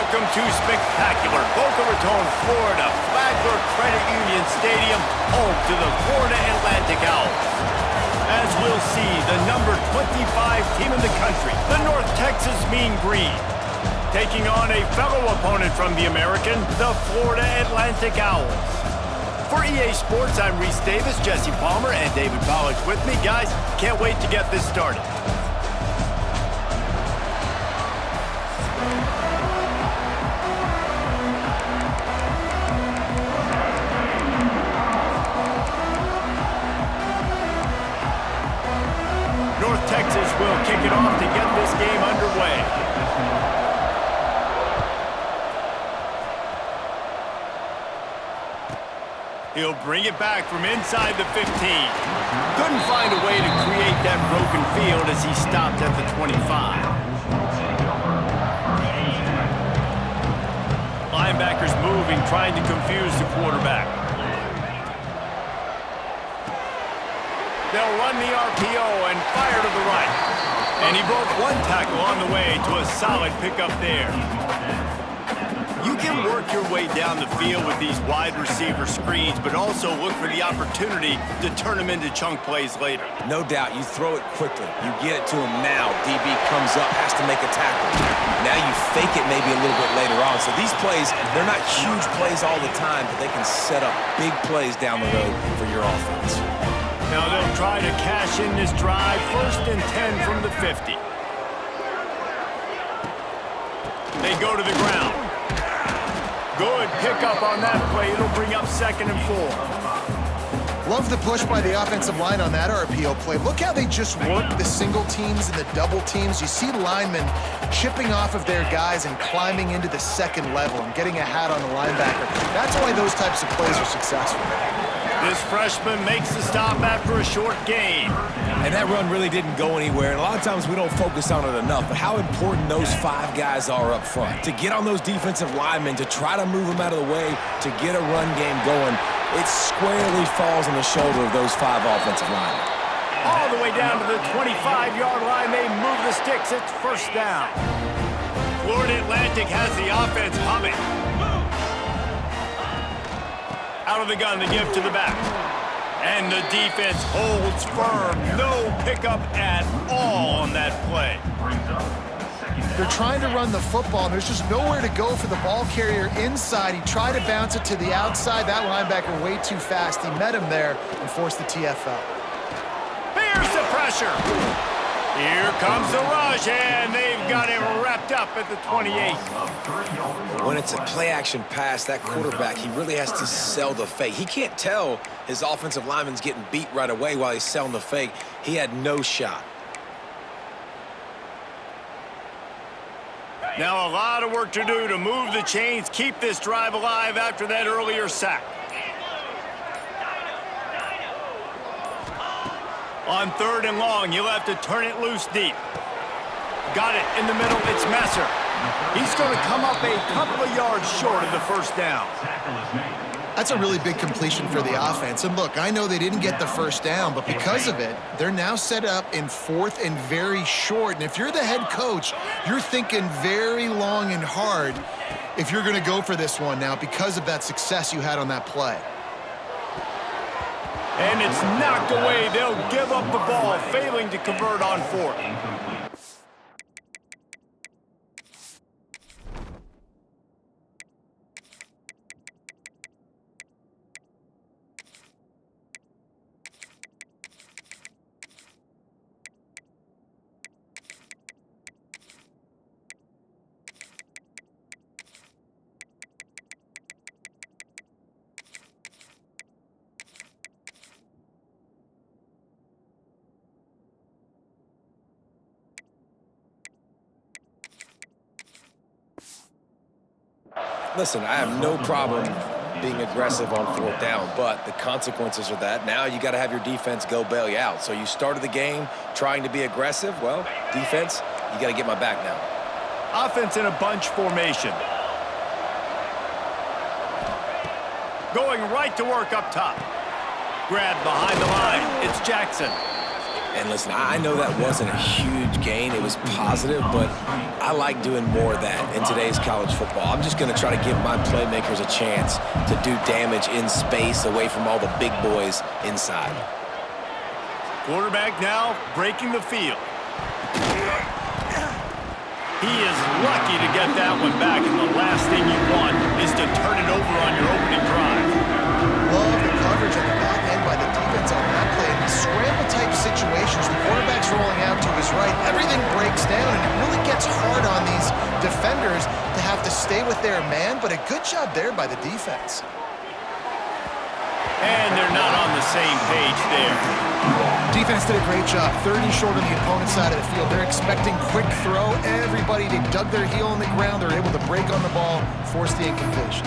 Welcome to spectacular Boca Raton, Florida, Flagler Credit Union Stadium, home to the Florida Atlantic Owls. As we'll see, the number 25 team in the country, the North Texas Mean Green, taking on a fellow opponent from the American, the Florida Atlantic Owls. For EA Sports, I'm Reese Davis, Jesse Palmer, and David Pollack with me. Guys, can't wait to get this started. North Texas will kick it off to get this game underway. He'll bring it back from inside the 15. Couldn't find a way to create that broken field as he stopped at the 25. Linebackers moving, trying to confuse the quarterback. They'll run the RPO and fire to the right. And he broke one tackle on the way to a solid pickup there. You can work your way down the field with these wide receiver screens, but also look for the opportunity to turn them into chunk plays later. No doubt, you throw it quickly. You get it to him now. DB comes up, has to make a tackle. Now you fake it maybe a little bit later on. So these plays, they're not huge plays all the time, but they can set up big plays down the road for your offense. Now they'll try to cash in this drive. 1st and 10 from the 50. They go to the ground. Good pickup on that play. It'll bring up 2nd and 4. Love the push by the offensive line on that RPO play. Look how they just work the single teams and the double teams. You see linemen chipping off of their guys and climbing into the 2nd level and getting a hat on the linebacker. That's why those types of plays are successful. This freshman makes the stop after a short gain. And that run really didn't go anywhere. And a lot of times we don't focus on it enough, but how important those 5 guys are up front. To get on those defensive linemen, to try to move them out of the way, to get a run game going, it squarely falls on the shoulder of those 5 offensive linemen. All the way down to the 25-yard line, they move the sticks. It's 1st down. Florida Atlantic has the offense humming. Out of the gun to give to the back. And the defense holds firm. No pickup at all on that play. They're trying to run the football, and there's just nowhere to go for the ball carrier inside. He tried to bounce it to the outside. That linebacker way too fast. He met him there and forced the TFL. Here's the pressure. Here comes the rush, and they've got it wrapped up at the 28. When it's a play-action pass, that quarterback, he really has to sell the fake. He can't tell his offensive lineman's getting beat right away while he's selling the fake. He had no shot. Now a lot of work to do to move the chains, keep this drive alive after that earlier sack. On 3rd and long, you'll have to turn it loose deep. Got it in the middle, it's Messer. He's going to come up a couple of yards short of the 1st down. That's a really big completion for the offense. And look, I know they didn't get the 1st down, but because of it, they're now set up in 4th and very short. And if you're the head coach, you're thinking very long and hard if you're going to go for this one now because of that success you had on that play. And it's knocked away. They'll give up the ball, failing to convert on 4th. Listen, I have no problem being aggressive on 4th down, but the consequences are that now you got to have your defense go bail you out. So you started the game trying to be aggressive. Well, defense, you got to get my back now. Offense in a bunch formation. Going right to work up top. Grabbed behind the line. It's Jackson. And listen, I know that wasn't a huge gain. It was positive, but I like doing more of that in today's college football. I'm just going to try to give my playmakers a chance to do damage in space away from all the big boys inside. Quarterback now breaking the field. He is lucky to get that one back, and the last thing you want is to turn it over on your opening drive. Love the coverage on the back end by the defense on that play. In the scramble-type situations, the quarterback's rolling out to his right. Everything breaks down, and it really gets hard on these defenders to have to stay with their man, but a good job there by the defense. And they're not on the same page there. Defense did a great job. 30 short on the opponent's side of the field. They're expecting quick throw. Everybody, they dug their heel in the ground. They're able to break on the ball, force the incompletion.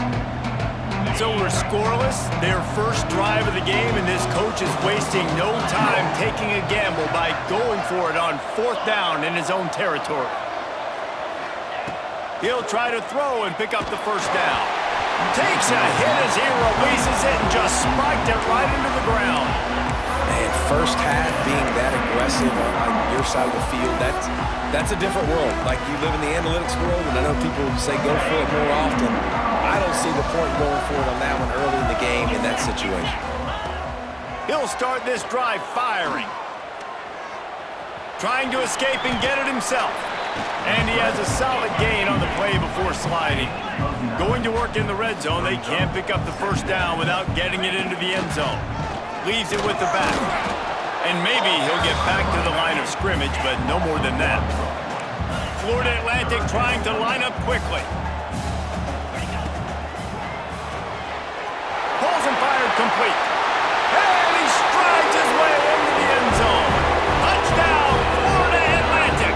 So we're scoreless, their first drive of the game, and this coach is wasting no time taking a gamble by going for it on 4th down in his own territory. He'll try to throw and pick up the first down. Takes a hit as he releases it and just spiked it right into the ground. Man, first half being that aggressive on your side of the field, that's a different world. Like, you live in the analytics world, and I know people say go for it more often. I don't see the point going for it on that one early in the game in that situation. He'll start this drive firing. Trying to escape and get it himself. And he has a solid gain on the play before sliding. Going to work in the red zone, they can't pick up the first down without getting it into the end zone. Leaves it with the back. And maybe he'll get back to the line of scrimmage, but no more than that. Florida Atlantic trying to line up quickly. Pulls and fired complete. And he strides his way into the end zone. Touchdown, Florida Atlantic.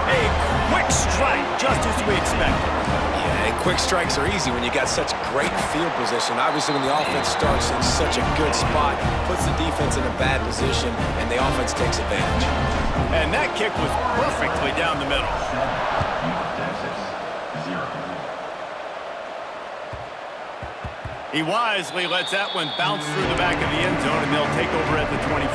A quick strike, just as we expected. Yeah, and quick strikes are easy when you got such great field position. Obviously, when the offense starts in such a good spot, puts the defense in a bad position, and the offense takes advantage. And that kick was perfectly down the middle. He wisely lets that one bounce through the back of the end zone, and they'll take over at the 25.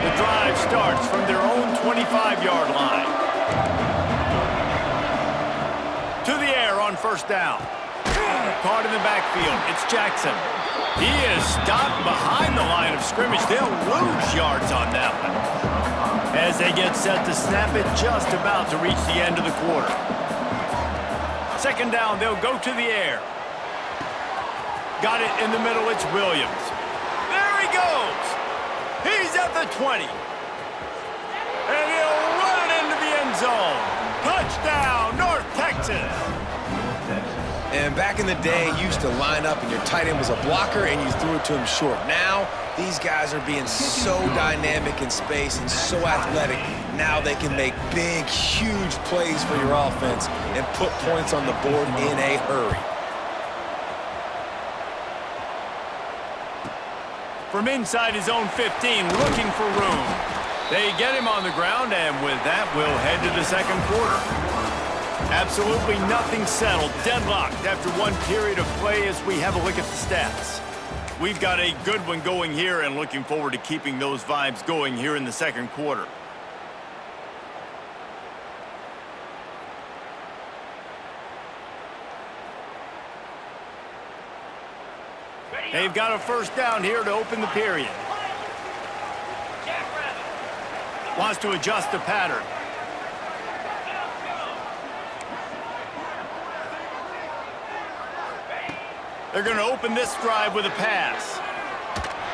The drive starts from their own 25-yard line. To the air on first down. Caught in the backfield. It's Jackson. He is stopped behind the line of scrimmage. They'll lose yards on that one. As they get set to snap it, just about to reach the end of the quarter. Second down, they'll go to the air. Got it in the middle, it's Williams. There he goes! He's at the 20. And he'll run it into the end zone. Touchdown, North Texas! And back in the day, you used to line up and your tight end was a blocker and you threw it to him short. Now, these guys are being so dynamic in space and so athletic. Now they can make big, huge plays for your offense and put points on the board in a hurry. From inside his own 15, looking for room. They get him on the ground, and with that, we'll head to the second quarter. Absolutely nothing settled, deadlocked after one period of play as we have a look at the stats. We've got a good one going here and looking forward to keeping those vibes going here in the second quarter. They've got a first down here to open the period. Wants to adjust the pattern. They're going to open this drive with a pass.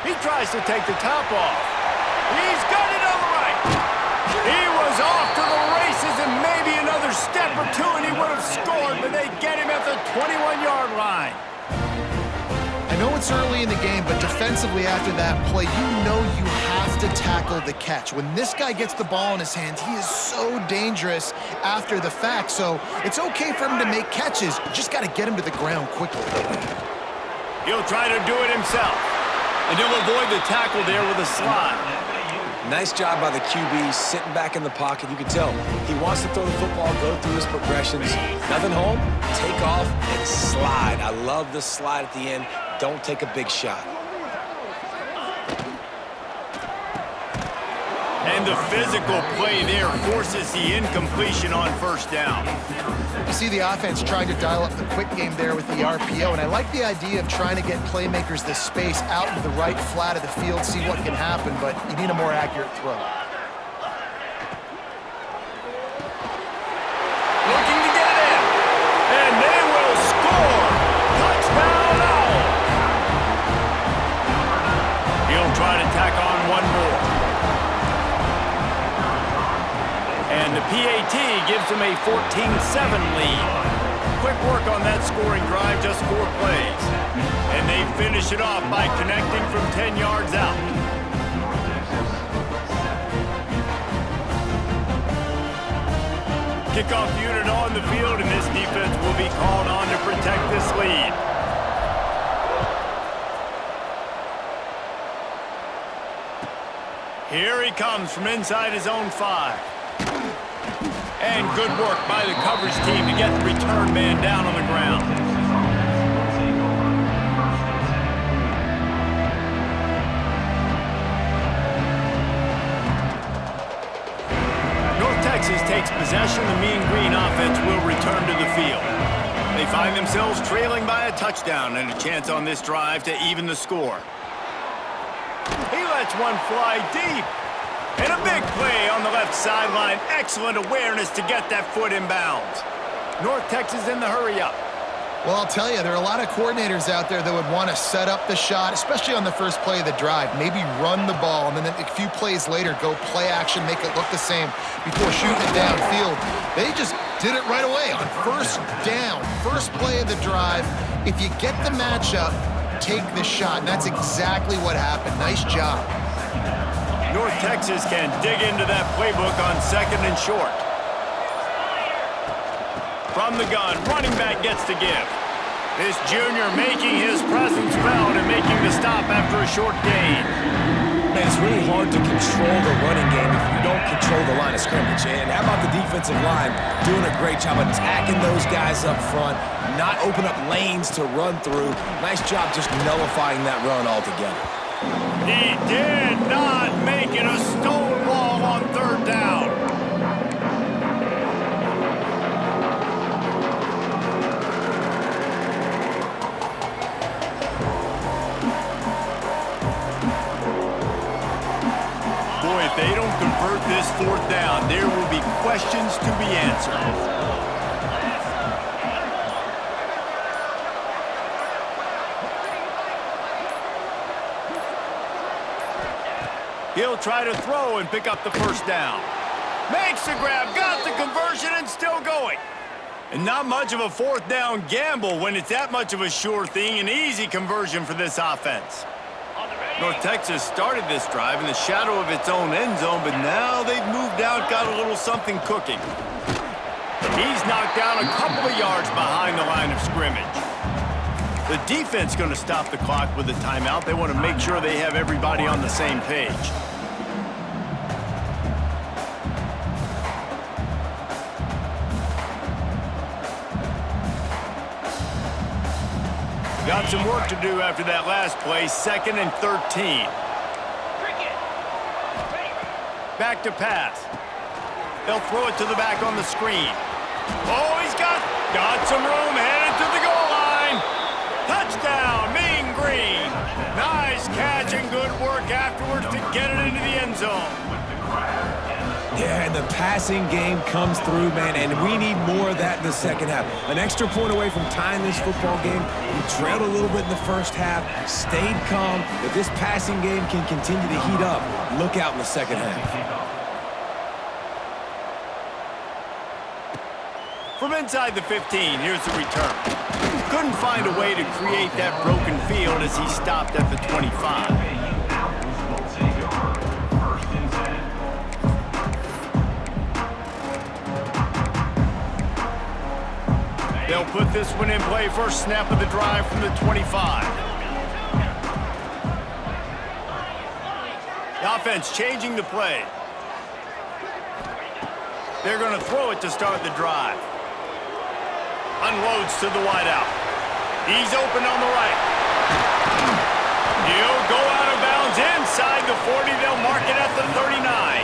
He tries to take the top off. He's got it on the right. He was off to the races, and maybe another step or two and he would have scored, but they get him at the 21-yard line. I know it's early in the game, but defensively after that play, you know you have to tackle the catch. When this guy gets the ball in his hands, he is so dangerous after the fact. So it's okay for him to make catches. You just got to get him to the ground quickly. He'll try to do it himself. And he'll avoid the tackle there with a slide. Nice job by the QB, sitting back in the pocket. You can tell he wants to throw the football, go through his progressions. Nothing home, take off, and slide. I love the slide at the end. Don't take a big shot. And the physical play there forces the incompletion on first down. You see the offense trying to dial up the quick game there with the RPO, and I like the idea of trying to get playmakers this space out into the right flat of the field, see what can happen, but you need a more accurate throw. Looking to get in, and they will score. Touchdown Owls. He'll try to tack on one more. And the PAT gives them a 14-7 lead. Quick work on that scoring drive, just 4 plays. And they finish it off by connecting from 10 yards out. Kickoff unit on the field, and this defense will be called on to protect this lead. Here he comes from inside his own 5. And good work by the coverage team to get the return man down on the ground. North Texas takes possession. The Mean Green offense will return to the field. They find themselves trailing by a touchdown and a chance on this drive to even the score. He lets one fly deep. And a big play on the left sideline. Excellent awareness to get that foot in bounds. North Texas in the hurry-up. Well, I'll tell you, there are a lot of coordinators out there that would want to set up the shot, especially on the first play of the drive. Maybe run the ball, and then a few plays later, go play action, make it look the same before shooting it downfield. They just did it right away on first down, first play of the drive. If you get the matchup, take the shot, and that's exactly what happened. Nice job. North Texas can dig into that playbook on 2nd and short. From the gun, running back gets to give. This junior making his presence felt and making the stop after a short gain. Man, it's really hard to control the running game if you don't control the line of scrimmage. And how about the defensive line doing a great job attacking those guys up front, not open up lanes to run through. Nice job just nullifying that run altogether. He did not make it a stone wall on 3rd down. Boy, if they don't convert this 4th down, there will be questions to be answered. He'll try to throw and pick up the first down. Makes the grab, got the conversion, and still going. And not much of a 4th down gamble when it's that much of a sure thing, an easy conversion for this offense. North Texas started this drive in the shadow of its own end zone, but now they've moved out, got a little something cooking. He's knocked down a couple of yards behind the line of scrimmage. The defense going to stop the clock with a timeout. They want to make sure they have everybody on the same page. Got some work to do after that last play, 2nd and 13. Back to pass. They'll throw it to the back on the screen. Oh, he's got some room, headed to the goal line. Touchdown, Mean Green. Nice catch and good work afterwards to get it into the end zone. Yeah, and the passing game comes through, man, and we need more of that in the second half. An extra point away from tying this football game. We trailed a little bit in the first half, stayed calm. If this passing game can continue to heat up, look out in the second half. From inside the 15, here's the return. Couldn't find a way to create that broken field as he stopped at the 25. They'll put this one in play. First snap of the drive from the 25. The offense changing the play. They're going to throw it to start the drive. Unloads to the wideout. He's open on the right. He'll go out of bounds inside the 40. They'll mark it at the 39.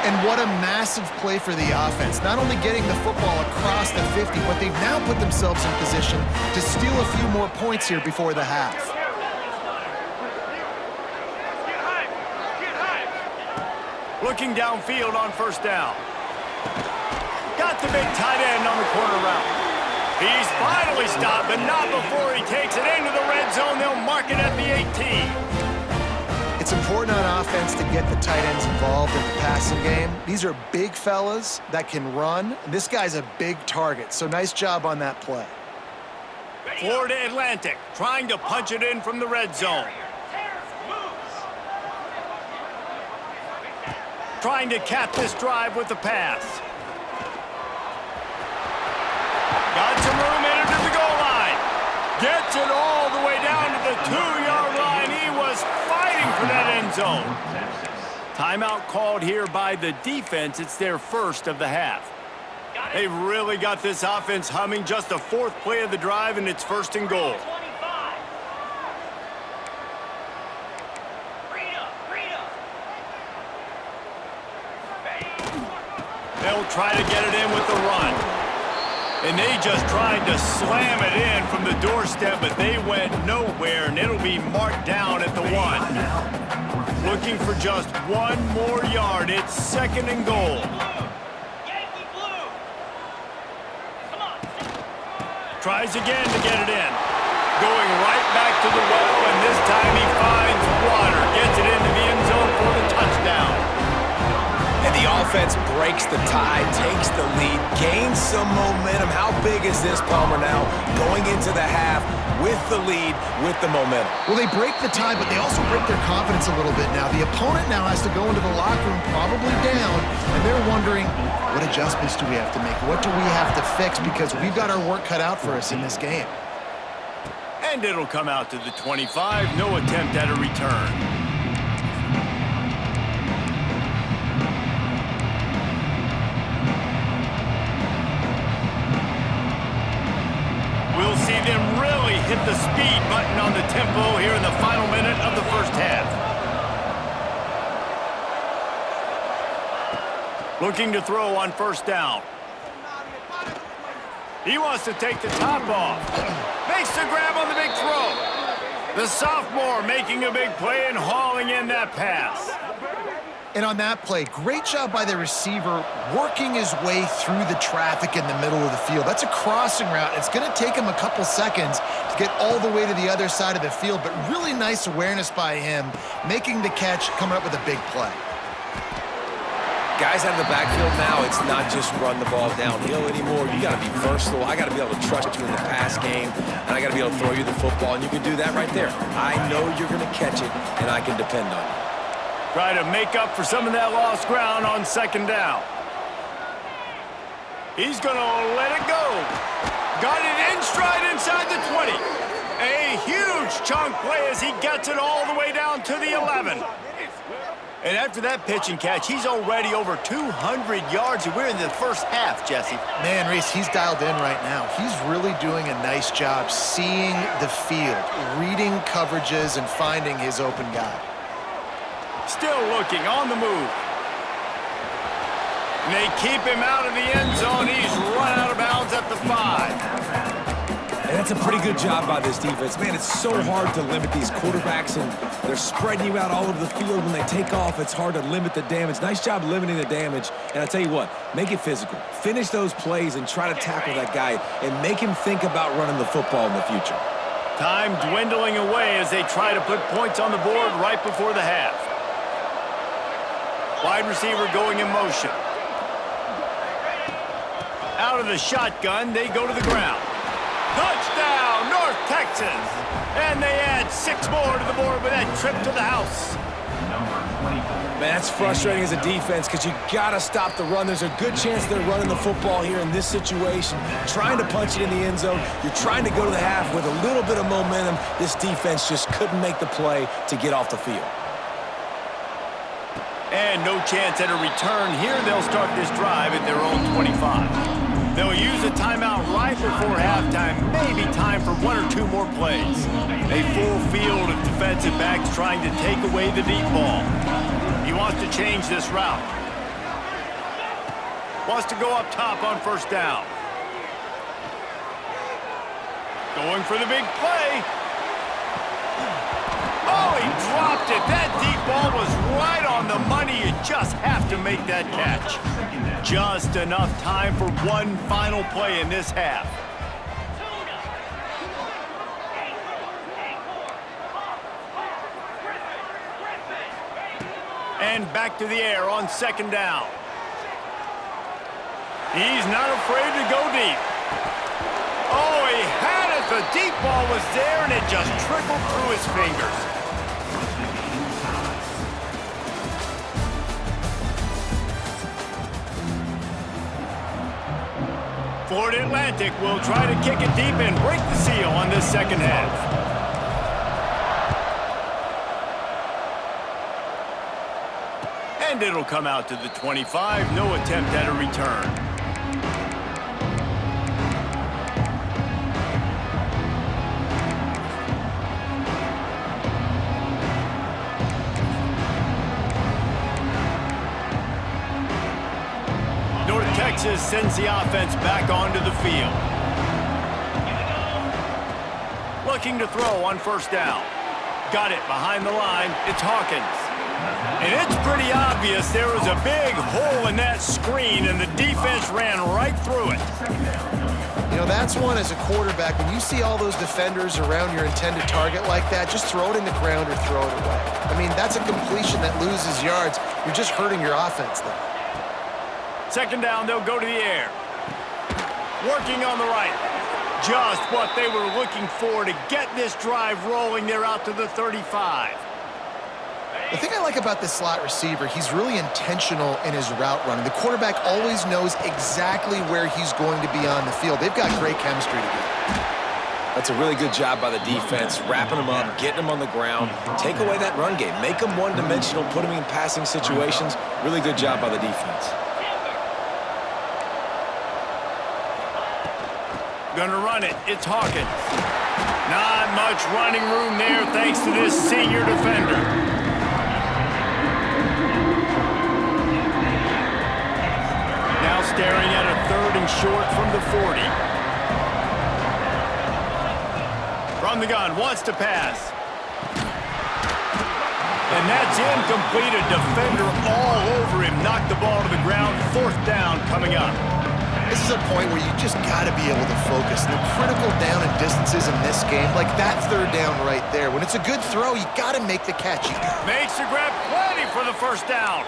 And what a massive play for the offense. Not only getting the football across the 50, but they've now put themselves in position to steal a few more points here before the half. Looking downfield on first down. Got the big tight end on the corner route. He's finally stopped, but not before he takes it into the red zone. They'll mark it at the 18. It's important on offense to get the tight ends involved in the passing game. These are big fellas that can run. This guy's a big target, so nice job on that play. Florida Atlantic trying to punch it in from the red zone. Trying to cap this drive with the pass. Got some room in to the goal line. Gets it all the way down to the 2-yard line. He was fighting for that end zone. Timeout called here by the defense. It's their first of the half. They've really got this offense humming. Just the fourth play of the drive, and it's first and goal. They'll try to get it in with the run. And they just tried to slam it in from the doorstep, but they went nowhere, and it'll be marked down at the 1. Looking for just one more yard. It's second and goal. Tries again to get it in. Going right back to the well, and this time he finds water. Gets it into the end zone for the touchdown. And the offense breaks the tie, takes the lead, gains some momentum. How big is this, Palmer, now going into the half with the lead, with the momentum? Well, they break the tie, but they also break their confidence a little bit now. The opponent now has to go into the locker room probably down, and they're wondering, what adjustments do we have to make? What do we have to fix? Because we've got our work cut out for us in this game. And it'll come out to the 25. No attempt at a return. We'll see them really hit the speed button on the tempo here in the final minute of the first half. Looking to throw on first down. He wants to take the top off. Makes the grab on the big throw. The sophomore making a big play and hauling in that pass. And on that play, great job by the receiver working his way through the traffic in the middle of the field. That's a crossing route. It's going to take him a couple seconds to get all the way to the other side of the field, but really nice awareness by him, making the catch, coming up with a big play. Guys out of the backfield now, it's not just run the ball downhill anymore. You got to be versatile. I got to be able to trust you in the pass game, and I got to be able to throw you the football, and you can do that right there. I know you're going to catch it, and I can depend on you. Try to make up for some of that lost ground on second down. He's going to let it go. Got it in stride inside the 20. A huge chunk play as he gets it all the way down to the 11. And after that pitch and catch, he's already over 200 yards, and we're in the first half, Jesse. Man, Reese, he's dialed in right now. He's really doing a nice job seeing the field, reading coverages, and finding his open guy. Still looking on the move. And they keep him out of the end zone. He's run out of bounds at the 5. And that's a pretty good job by this defense. Man, it's so hard to limit these quarterbacks, and they're spreading you out all over the field. When they take off, it's hard to limit the damage. Nice job limiting the damage. And I tell you what, make it physical. Finish those plays and try to tackle that guy and make him think about running the football in the future. Time dwindling away as they try to put points on the board right before the half. Wide receiver going in motion. Out of the shotgun, they go to the ground. Touchdown, North Texas. And they add 6 more to the board with that trip to the house. Man, that's frustrating as a defense because you got to stop the run. There's a good chance they're running the football here in this situation, trying to punch it in the end zone. You're trying to go to the half with a little bit of momentum. This defense just couldn't make the play to get off the field. And no chance at a return here. They'll start this drive at their own 25. They'll use a timeout right before halftime. Maybe time for one or two more plays. A full field of defensive backs trying to take away the deep ball. He wants to change this route. Wants to go up top on first down. Going for the big play. Oh, he dropped it. That deep ball was right on the money. You just have to make that catch. Just enough time for one final play in this half. And back to the air on second down. He's not afraid to go deep. Oh, he had it. The deep ball was there, and it just trickled through his fingers. Florida Atlantic will try to kick it deep and break the seal on this second half. And it'll come out to the 25. No attempt at a return. Texas sends the offense back onto the field. Looking to throw on first down. Got it behind the line. It's Hawkins. And it's pretty obvious there was a big hole in that screen, and the defense ran right through it. You know, that's one as a quarterback. When you see all those defenders around your intended target like that, just throw it in the ground or throw it away. I mean, that's a completion that loses yards. You're just hurting your offense there. Second down, they'll go to the air. Working on the right. Just what they were looking for to get this drive rolling. They're out to the 35. The thing I like about this slot receiver, he's really intentional in his route running. The quarterback always knows exactly where he's going to be on the field. They've got great chemistry together. That's a really good job by the defense, wrapping them up, getting them on the ground. Take away that run game. Make them one-dimensional, put them in passing situations. Really good job by the defense. Gonna run it. It's Hawkins. Not much running room there thanks to this senior defender. Now staring at a third and short from the 40. From the gun, wants to pass. And that's incomplete. A defender all over him. Knocked the ball to the ground. Fourth down coming up. This is a point where you just got to be able to focus. The critical down and distances in this game, like that third down right there. When it's a good throw, you got to make the catch. Makes the grab plenty for the first down.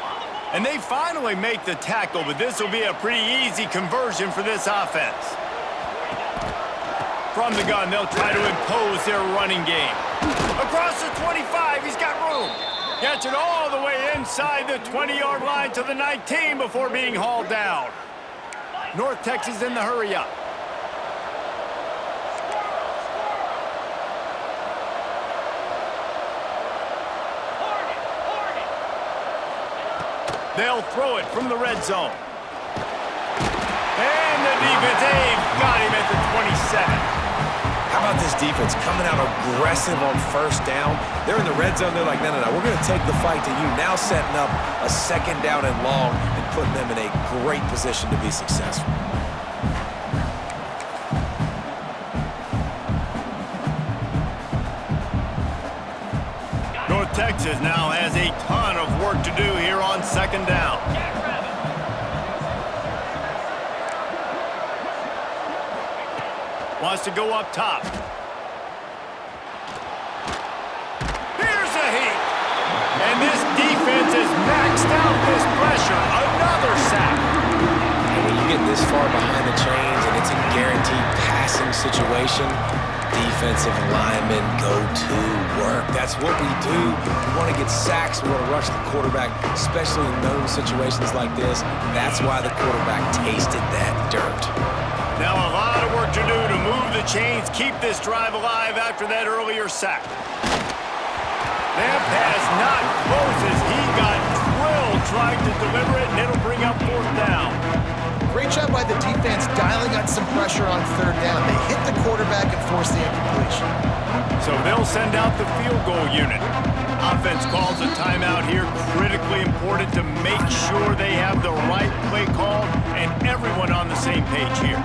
And they finally make the tackle, but this will be a pretty easy conversion for this offense. From the gun, they'll try to impose their running game. Across the 25, he's got room. Gets it all the way inside the 20-yard line to the 19 before being hauled down. North Texas in the hurry-up. They'll throw it from the red zone. And the defense, they've got him at the 27. How about this defense coming out aggressive on first down? They're in the red zone. They're like, no, we're going to take the fight to you. Now setting up a second down and long and putting them in a great position to be successful. North Texas now has a ton of work to do here on second down. Wants to go up top. Here's a heat. And this defense has maxed out this pressure. Another sack. And when you get this far behind the chains and it's a guaranteed passing situation, defensive linemen go to work. That's what we do. We want to get sacks. We want to rush the quarterback, especially in known situations like this. That's why the quarterback tasted that dirt. Now a lot of work to do to move the chains, keep this drive alive after that earlier sack. That pass not close as he got drilled trying to deliver it, and it'll bring up fourth down. Great job by the defense dialing out some pressure on third down. They hit the quarterback and forced the incompletion. So they'll send out the field goal unit. Offense calls a timeout here. Critically important to make sure they have the right play call and everyone on the same page here.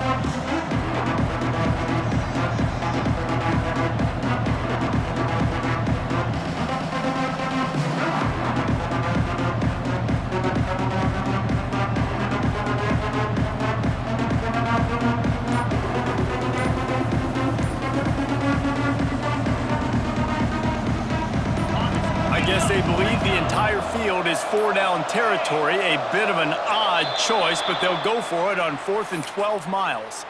I guess they believe the entire field is 4-down territory. A bit of an odd choice, but they'll go for it on 4th and 12 miles.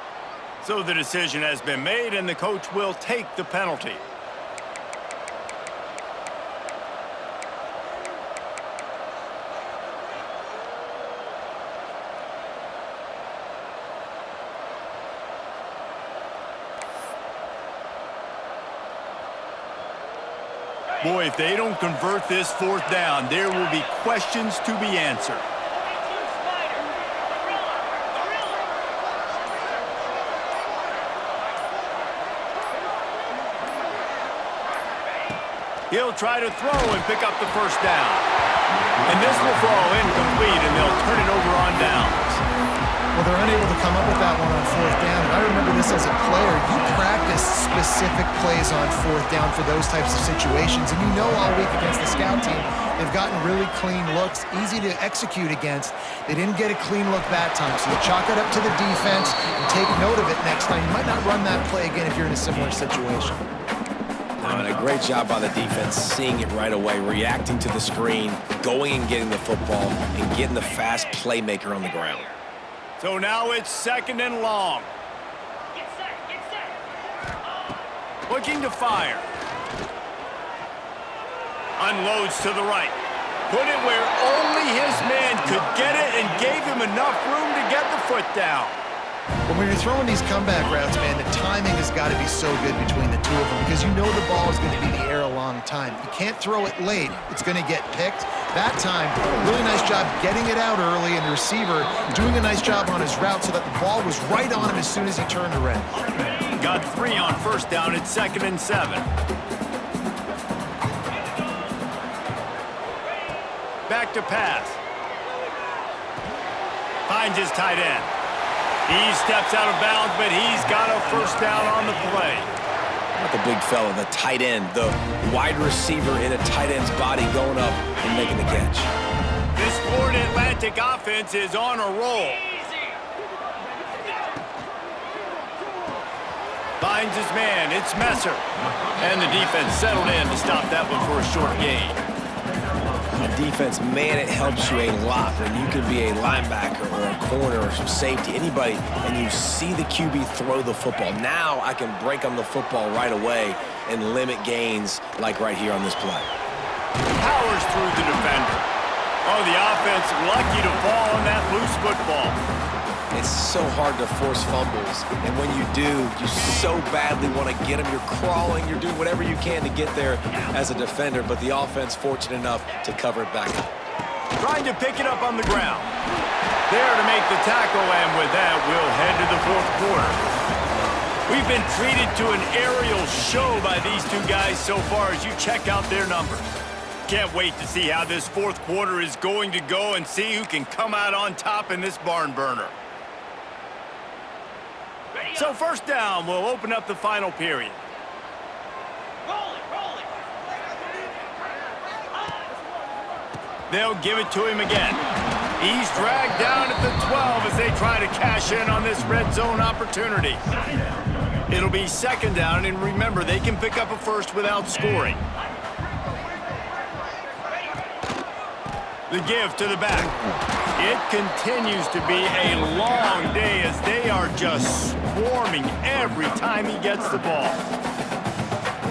So the decision has been made, and the coach will take the penalty. Boy, if they don't convert this 4th down, there will be questions to be answered. He'll try to throw and pick up the first down. And this will fall incomplete, and they'll turn it over on downs. Well, they're unable to come up with that one on 4th down. And I remember this as a player. You practice specific plays on 4th down for those types of situations. And you know all week against the scout team, they've gotten really clean looks, easy to execute against. They didn't get a clean look that time. So you chalk it up to the defense and take note of it next time. You might not run that play again if you're in a similar situation. And a great job by the defense, seeing it right away, reacting to the screen, going and getting the football, and getting the fast playmaker on the ground. So now it's 2nd and long. Get set. Looking to fire. Unloads to the right. Put it where only his man could get it and gave him enough room to get the foot down. When you're throwing these comeback routes, man, the timing has got to be so good between the two of them because you know the ball is going to be in the air a long time. You can't throw it late. It's going to get picked. That time, really nice job getting it out early, and the receiver doing a nice job on his route so that the ball was right on him as soon as he turned around. Got 3 on 1st down. It's 2nd and 7. Back to pass. Finds his tight end. He steps out of bounds, but he's got a first down on the play. Not the big fella, the tight end, the wide receiver in a tight end's body going up and making the catch. This Florida Atlantic offense is on a roll. Finds his man, it's Messer. And the defense settled in to stop that one for a short gain. The defense, man, it helps you a lot when you can be a linebacker or a corner or some safety, anybody, and you see the QB throw the football. Now I can break on the football right away and limit gains like right here on this play. Powers through the defender. Oh, the offense lucky to fall on that loose football. It's so hard to force fumbles, and when you do, you so badly want to get them. You're crawling, you're doing whatever you can to get there as a defender, but the offense fortunate enough to cover it back up. Trying to pick it up on the ground. There to make the tackle, and with that, we'll head to the 4th quarter. We've been treated to an aerial show by these two guys so far as you check out their numbers. Can't wait to see how this 4th quarter is going to go and see who can come out on top in this barn burner. So 1st down will open up the final period. Roll it. They'll give it to him again. He's dragged down at the 12 as they try to cash in on this red zone opportunity. It'll be 2nd down, and remember, they can pick up a first without scoring. The give to the back. It continues to be a long day as they are just swarming every time he gets the ball.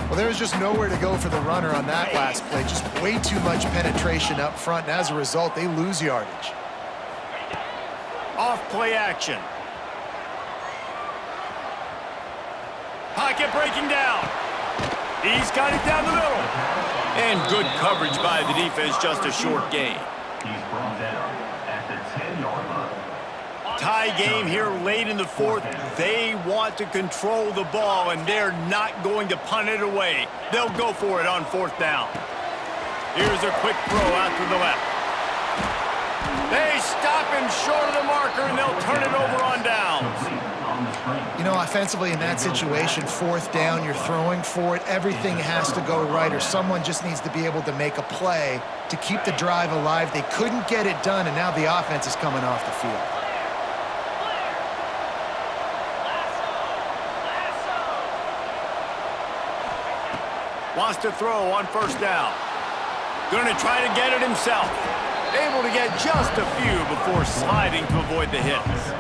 Well, there was just nowhere to go for the runner on that last play. Just way too much penetration up front, and as a result, they lose yardage. Off play action. Pocket breaking down. He's got it down the middle. And good coverage by the defense, just a short gain. tie game here late in the fourth. They want to control the ball, and they're not going to punt it away. They'll go for it on fourth down. Here's a quick throw out to the left. They stop him short of the marker, and they'll turn it over on downs. You know, offensively in that situation, fourth down, you're throwing for it. Everything has to go right, or someone just needs to be able to make a play to keep the drive alive. They couldn't get it done, and now the offense is coming off the field. Wants to throw on first down. Going to try to get it himself. Able to get just a few before sliding to avoid the hits.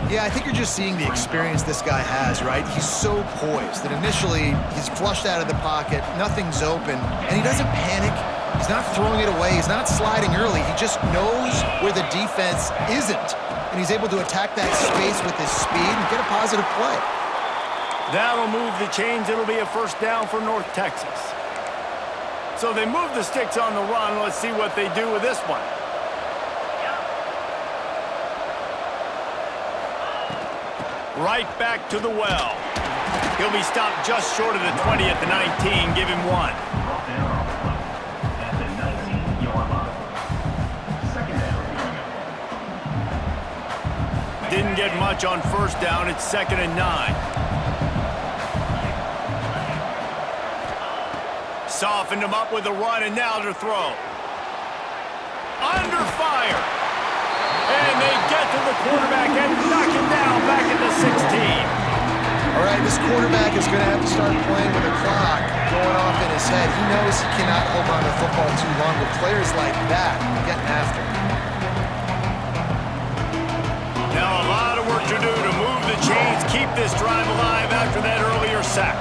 Yeah, I think you're just seeing the experience this guy has, right? He's so poised that initially he's flushed out of the pocket, nothing's open, and he doesn't panic. He's not throwing it away. He's not sliding early. He just knows where the defense isn't, and he's able to attack that space with his speed and get a positive play. That'll move the chains. It'll be a first down for North Texas. So they move the sticks on the run. Let's see what they do with this one. Right back to the well. He'll be stopped just short of the 20 at the 19. Give him one. Didn't get much on first down. It's 2nd and 9. Softened him up with a run, and now to throw. Under fire. And they get to the quarterback and knock him down back at the 16. All right, this quarterback is going to have to start playing with a clock going off in his head. He knows he cannot hold on to the football too long with players like that getting after him. Now a lot of work to do to move the chains, keep this drive alive after that earlier sack.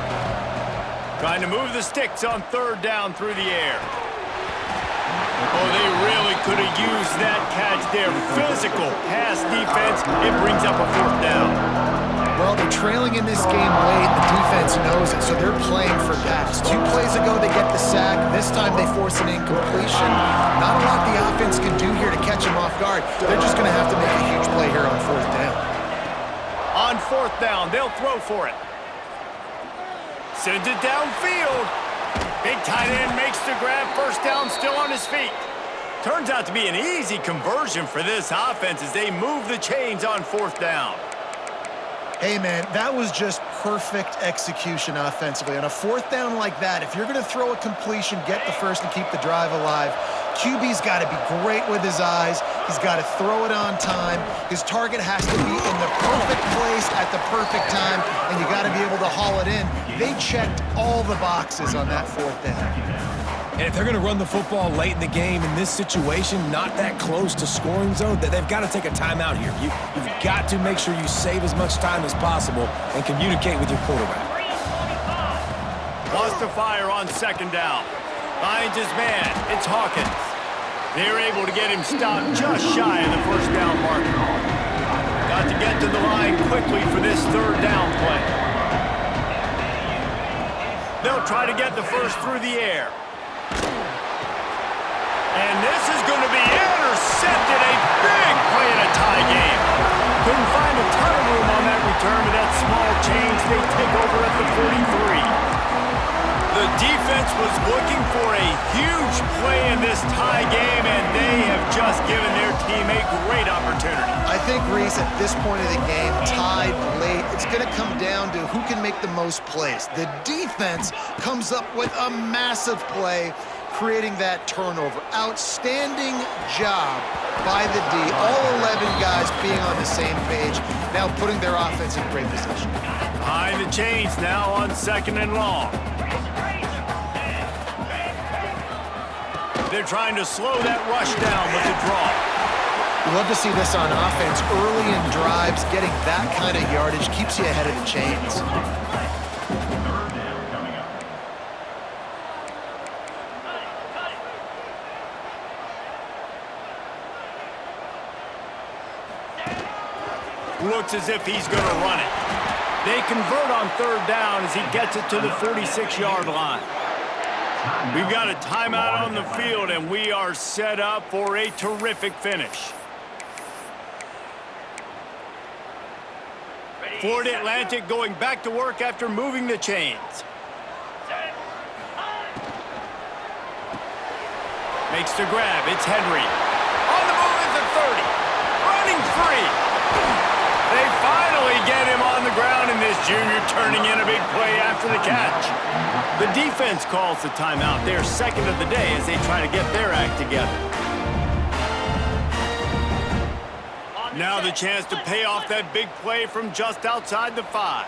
Trying to move the sticks on third down through the air. Oh, they really could have used that catch there. Physical pass defense. It brings up a fourth down. Well, they're trailing in this game late. The defense knows it, so they're playing for gaps. 2 plays ago, they get the sack. This time, they force an incompletion. Not a lot the offense can do here to catch them off guard. They're just going to have to make a huge play here on fourth down. On fourth down, they'll throw for it. Sends it downfield. Big tight end makes the grab. First down, still on his feet. Turns out to be an easy conversion for this offense as they move the chains on fourth down. Hey, man, that was just perfect execution offensively. On a fourth down like that, if you're going to throw a completion, get the first and keep the drive alive, QB's got to be great with his eyes. He's got to throw it on time. His target has to be in the perfect place at the perfect time, and you got to be able to haul it in. They checked all the boxes on that fourth down. And if they're going to run the football late in the game in this situation, not that close to scoring zone, that they've got to take a timeout here. You've got to make sure you save as much time as possible and communicate with your quarterback. Wants to fire on second down. Finds his man. It's Hawkins. They're able to get him stopped just shy of the first down marker. Got to get to the line quickly for this third down play. They'll try to get the first through the air. And this is going to be intercepted. A big play in a tie game. Couldn't find a ton of room on that return, but that small change, they take over at the 43. The defense was looking for a huge play in this tie game, and they have just given their team a great opportunity. I think, Reese, at this point of the game, tied late, it's going to come down to who can make the most plays. The defense comes up with a massive play, creating that turnover. Outstanding job by the D. All 11 guys being on the same page, now putting their offense in great position. Behind the chains now on second and long. They're trying to slow that rush down with the draw. You love to see this on offense. Early in drives, getting that kind of yardage keeps you ahead of the chains. Looks as if he's going to run it. They convert on third down as he gets it to the 46-yard line. We've got a timeout on the field, and we are set up for a terrific finish. Florida Atlantic going back to work after moving the chains. Makes the grab. It's Henry. On the move is the 30. Running free. They finally get him on the ground, and this junior turning in a big play after the catch. The defense calls the timeout. They're second of the day as they try to get their act together. Now the chance to pay off that big play from just outside the 5.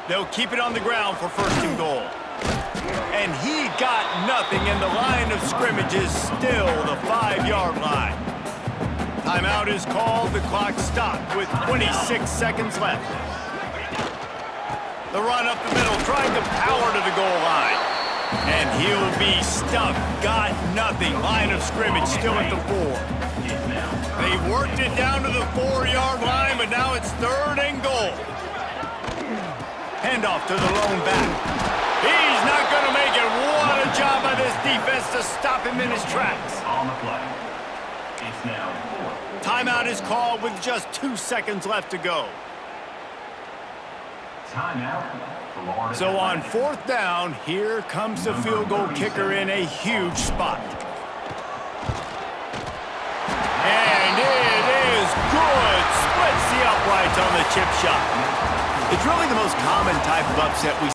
They'll keep it on the ground for first and goal. And he got nothing, and the line of scrimmage is still the 5-yard line. Timeout is called. The clock stopped with 26 seconds left. The run up the middle, trying to power to the goal line. And he'll be stuffed. Got nothing. Line of scrimmage still at the 4. They've worked it down to the 4-yard line, but now it's third and goal. Handoff to the lone back. He's not going to make it. What a job by this defense to stop him in his tracks. On the play. It's now fourth. Timeout is called with just 2 seconds left to go. Timeout. Florida So on Atlantic. fourth down, here comes the field goal kicker in a huge spot. And it is good. Splits the uprights on the chip shot. It's really the most common type of upset we